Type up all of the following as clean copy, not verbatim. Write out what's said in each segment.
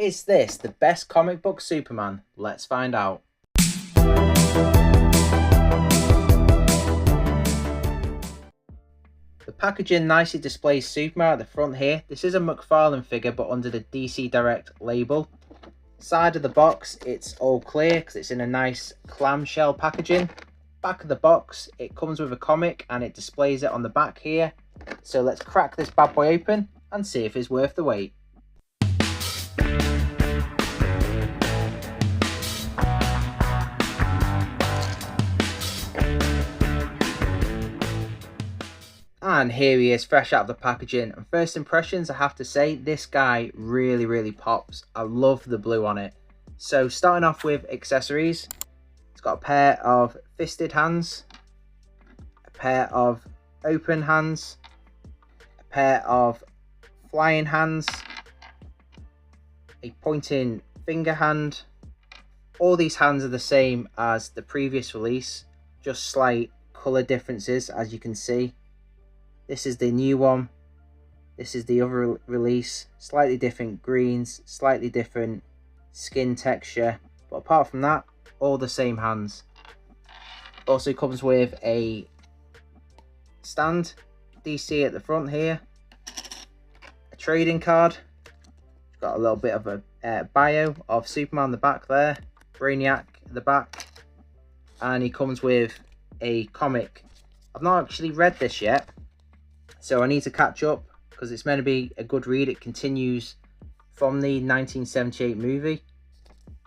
Is this the best comic book Superman? Let's find out. The packaging nicely displays Superman at the front here. This is a McFarlane figure but under the DC Direct label. Side of the box, it's all clear because it's in a nice clamshell packaging. Back of the box, it comes with a comic and it displays it on the back here. So let's crack this bad boy open and see if it's worth the wait. And here he is, fresh out of the packaging. And first impressions, I have to say, this guy really pops. I love the blue on it. So starting off with accessories, it's got a pair of fisted hands, a pair of open hands, a pair of flying hands, a pointing finger hand. All these hands are the same as the previous release, just slight colour differences, as you can see. This is the new one. This is the other release. Slightly different greens, slightly different skin texture. But apart from that, all the same hands. Also comes with a stand, DC at the front here. A trading card. Got a little bit of a bio of Superman on the back there. Brainiac at the back. And he comes with a comic. I've not actually read this yet, so I need to catch up because it's meant to be a good read. It continues from the 1978 movie.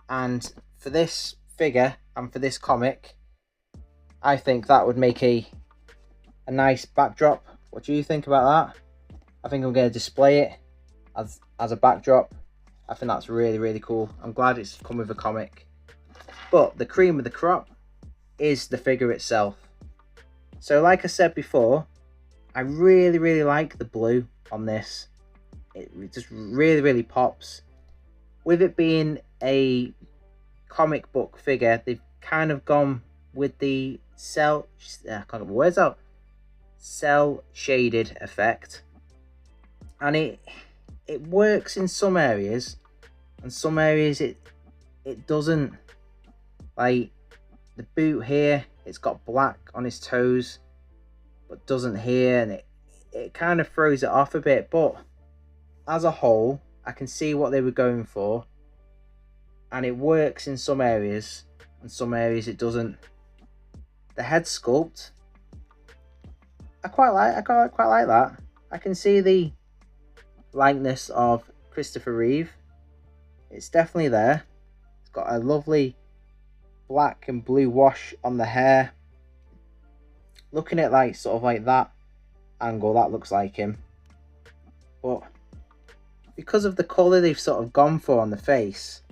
And for this figure and for this comic, I think that would make a nice backdrop. What do you think about that? I think I'm going to display it as a backdrop. I think that's really cool. I'm glad it's come with a comic. But the cream of the crop is the figure itself. So like I said before, I really like the blue on this. It just really pops. With it being a comic book figure, they've kind of gone with the cell shaded effect, and it works in some areas, and some areas it doesn't. Like the boot here, it's got black on his toes but doesn't here, and it kind of throws it off a bit. But as a whole, I can see what they were going for, and it works in some areas and some areas it doesn't. The head sculpt, I quite like that. I can see the likeness of Christopher Reeve. It's definitely there. It's got a lovely black and blue wash on the hair. Looking at like sort of like that angle, that looks like him. But because of the colour they've sort of gone for on the face,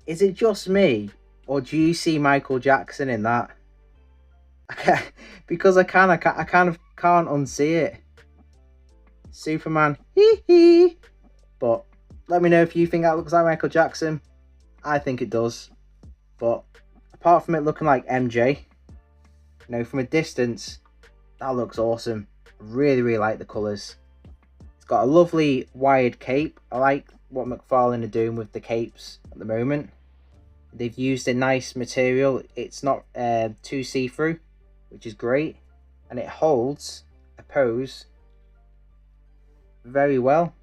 is it just me, or do you see Michael Jackson in that? Because I kind of can't unsee it. Superman, hee hee. But let me know if you think that looks like Michael Jackson. I think it does. But apart from it looking like MJ, you know, from a distance, that looks awesome. I really like the colours. It's got a lovely wired cape. I like what McFarlane are doing with the capes at the moment. They've used a nice material. It's not too see-through, which is great. And it holds a pose very well.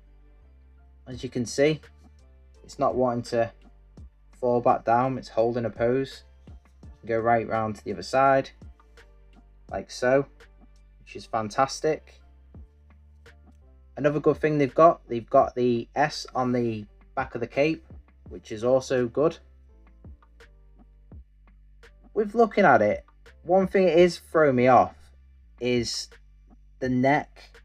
As you can see, it's not wanting to fall back down. It's holding a pose. Go right round to the other side, like so, which is fantastic. Another good thing they've got the S on the back of the cape, which is also good. With looking at it, one thing it is throwing me off is the neck.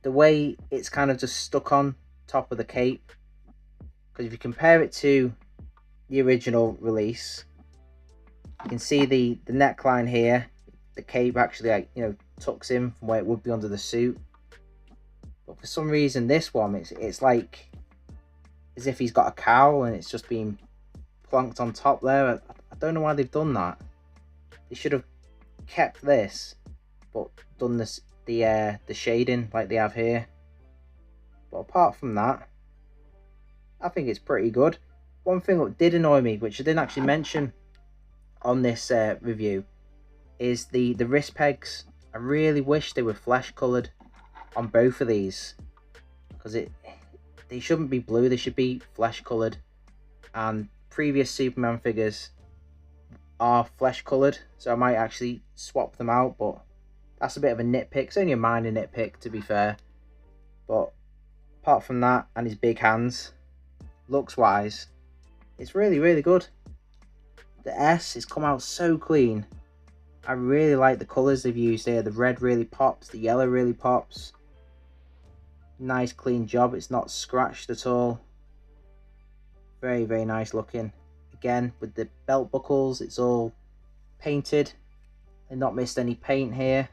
The way it's kind of just stuck on top of the cape. Because if you compare it to the original release, you can see the neckline here. The cape actually, like, you know, tucks in from where it would be under the suit. But for some reason, this one, it's like as if he's got a cowl and it's just been plonked on top there. I don't know why they've done that. They should have kept this, but done this the shading like they have here. But apart from that, I think it's pretty good. One thing that did annoy me, which I didn't actually mention on this review, is the wrist pegs. I really wish they were flesh coloured on both of these, because they shouldn't be blue, they should be flesh coloured, and previous Superman figures are flesh coloured, so I might actually swap them out, but that's a bit of a nitpick. It's only a minor nitpick, to be fair, but apart from that and his big hands, looks wise, it's really good. The S has come out so clean. I really like the colours they've used here. The red really pops, the yellow really pops. Nice clean job, it's not scratched at all. Very nice looking. Again, with the belt buckles, it's all painted and not missed any paint here,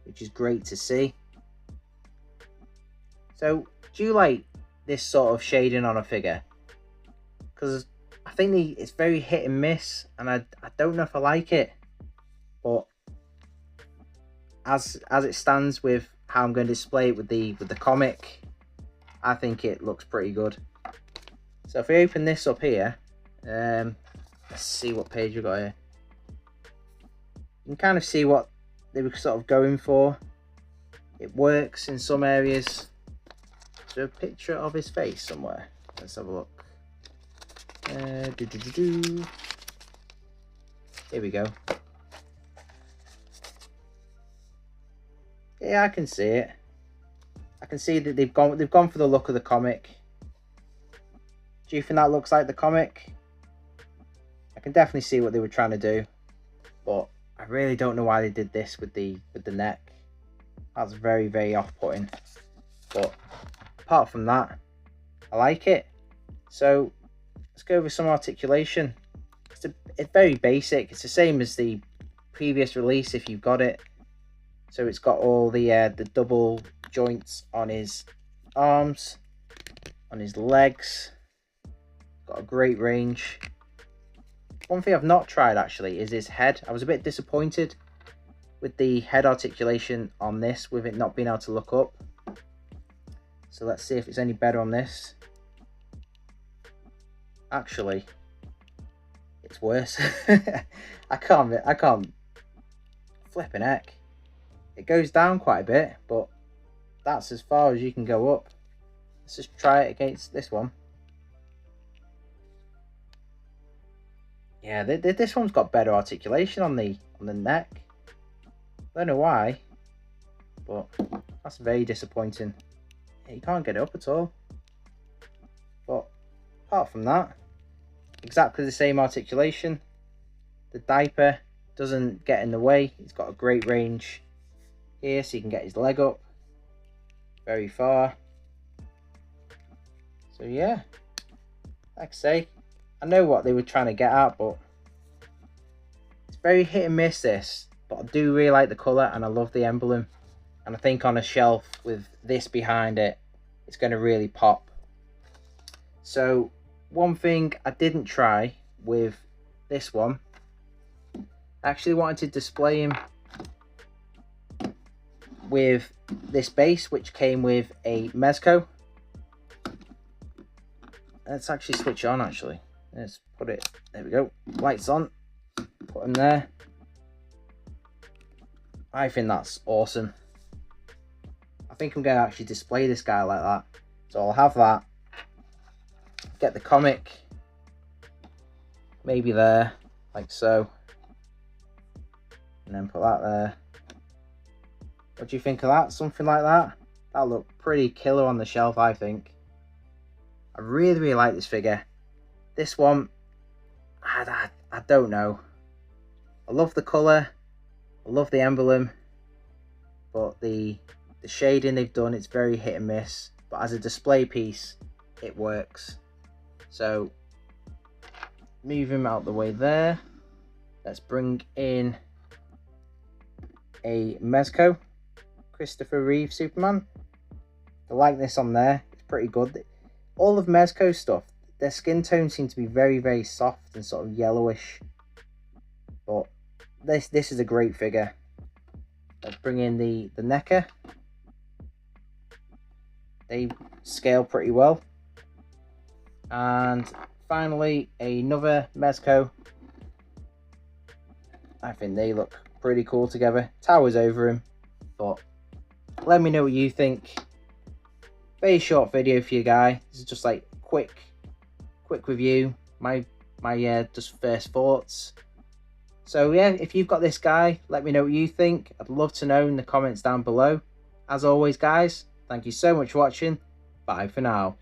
which is great to see. So, do you like this sort of shading on a figure? Because I think it's very hit and miss, and I don't know if I like it. But as it stands with how I'm going to display it with the comic, I think it looks pretty good. So if we open this up here, let's see what page we've got here. You can kind of see what they were sort of going for. It works in some areas. Is there a picture of his face somewhere? Let's have a look. Here we go. Yeah, I can see it. I can see that they've gone for the look of the comic. Do you think that looks like the comic? I can definitely see what they were trying to do, but I really don't know why they did this with the neck. That's very off-putting. But apart from that, I like it. So let's go over some articulation. It's very basic. It's the same as the previous release if you've got it. So it's got all the double joints on his arms, on his legs. Got a great range. One thing I've not tried actually is his head. I was a bit disappointed with the head articulation on this, with it not being able to look up. So let's see if it's any better on this. Actually, it's worse. I can't flipping heck. It goes down quite a bit, but that's as far as you can go up. Let's just try it against this one. Yeah, this one's got better articulation on the neck. I don't know why, but that's very disappointing. Yeah, you can't get it up at all. But apart from that, exactly the same articulation. The diaper doesn't get in the way. It's got a great range here, so you can get his leg up very far. So yeah, like I say, I know what they were trying to get at, but it's very hit and miss this. But I do really like the colour, and I love the emblem, and I think on a shelf with this behind it, it's going to really pop. So one thing I didn't try with this one, I actually wanted to display him with this base, which came with a Mezco. Let's actually switch on actually. Let's put it, there we go, lights on, put him there. I think that's awesome. I think I'm going to actually display this guy like that. So I'll have that, get the comic maybe there, like so, and then put that there. What do you think of that? Something like that? That'll look pretty killer on the shelf, I think. I really like this figure. This one, I don't know. I love the colour, I love the emblem, but the shading they've done, it's very hit and miss. But as a display piece, it works. So, move him out the way there. Let's bring in a Mezco, Christopher Reeve Superman. The likeness on there is pretty good. All of Mezco's stuff, their skin tones seem to be very soft and sort of yellowish. But this is a great figure. Let's bring in the NECA. They scale pretty well. And finally, another Mezco. I think they look pretty cool together. Towers over him, but let me know what you think. Very short video for you guys. This is just like quick review. My just first thoughts. So yeah, if you've got this guy, let me know what you think. I'd love to know in the comments down below. As always, guys, thank you so much for watching. Bye for now.